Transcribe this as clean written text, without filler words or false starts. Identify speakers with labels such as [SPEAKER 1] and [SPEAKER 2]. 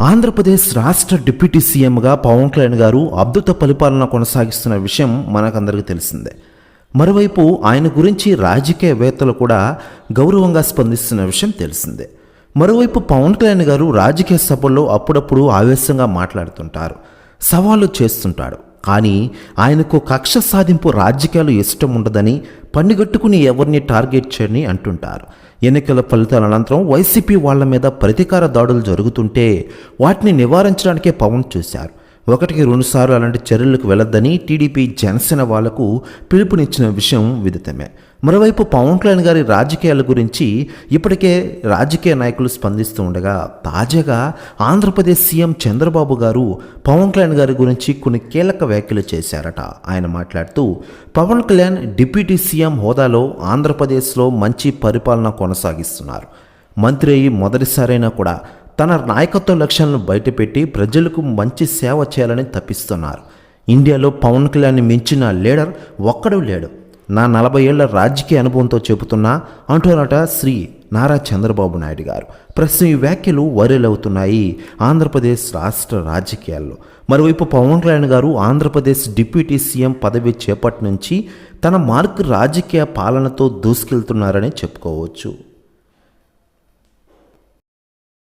[SPEAKER 1] ఆంధ్రప్రదేశ్ రాష్ట్ర డిప్యూటీ సీఎంగా పవన్ కళ్యాణ్ గారు అద్భుత పరిపాలన కొనసాగిస్తున్న విషయం మనకందరికీ తెలిసిందే. మరోవైపు ఆయన గురించి రాజకీయవేత్తలు కూడా గౌరవంగా స్పందిస్తున్న విషయం తెలిసిందే. మరోవైపు పవన్ కళ్యాణ్ గారు రాజకీయ సభల్లో అప్పుడప్పుడు ఆవేశంగా మాట్లాడుతుంటారు, సవాళ్ళు చేస్తుంటాడు. కానీ ఆయనకు కక్ష సాధింపు రాజకీయాలు ఇష్టం ఉండదని, పన్నుగట్టుకుని ఎవరిని టార్గెట్ చేయని అంటుంటారు. ఎన్నికల ఫలితాల అనంతరం వైసీపీ వాళ్ల మీద ప్రతీకార దాడులు జరుగుతుంటే వాటిని నివారించడానికే పవన్ చూశారు. 1-2 సార్లు అలాంటి చర్యలకు వెళ్లొద్దని టీడీపీ జనసేన వాళ్లకు పిలుపునిచ్చిన విషయం విదితమే. మరోవైపు పవన్ కళ్యాణ్ గారి రాజకీయాల గురించి ఇప్పటికే రాజకీయ నాయకులు స్పందిస్తూ ఉండగా, తాజాగా ఆంధ్రప్రదేశ్ సీఎం చంద్రబాబు గారు పవన్ కళ్యాణ్ గారి గురించి కొన్ని కీలక వ్యాఖ్యలు చేశారట. ఆయన మాట్లాడుతూ, పవన్ కళ్యాణ్ డిప్యూటీ సీఎం హోదాలో ఆంధ్రప్రదేశ్లో మంచి పరిపాలన కొనసాగిస్తున్నారు. మంత్రి అయ్యి మొదటిసారైనా కూడా తన నాయకత్వ లక్ష్యాలను బయటపెట్టి ప్రజలకు మంచి సేవ చేయాలని తప్పిస్తున్నారు. ఇండియాలో పవన్ కళ్యాణ్ని మించిన లీడర్ ఒక్కడూ లేడు. నా 40 ఏళ్ల రాజకీయ అనుభవంతో చెబుతున్నా అంటున్నట శ్రీ నారా చంద్రబాబు నాయుడు గారు. ప్రస్తుతం ఈ వ్యాఖ్యలు వైరల్ అవుతున్నాయి ఆంధ్రప్రదేశ్ రాష్ట్ర రాజకీయాల్లో. మరోవైపు పవన్ కళ్యాణ్ గారు ఆంధ్రప్రదేశ్ డిప్యూటీ సీఎం పదవి చేపట్టి నుంచి తన మార్క్ రాజకీయ పాలనతో దూసుకెళ్తున్నారని చెప్పుకోవచ్చు.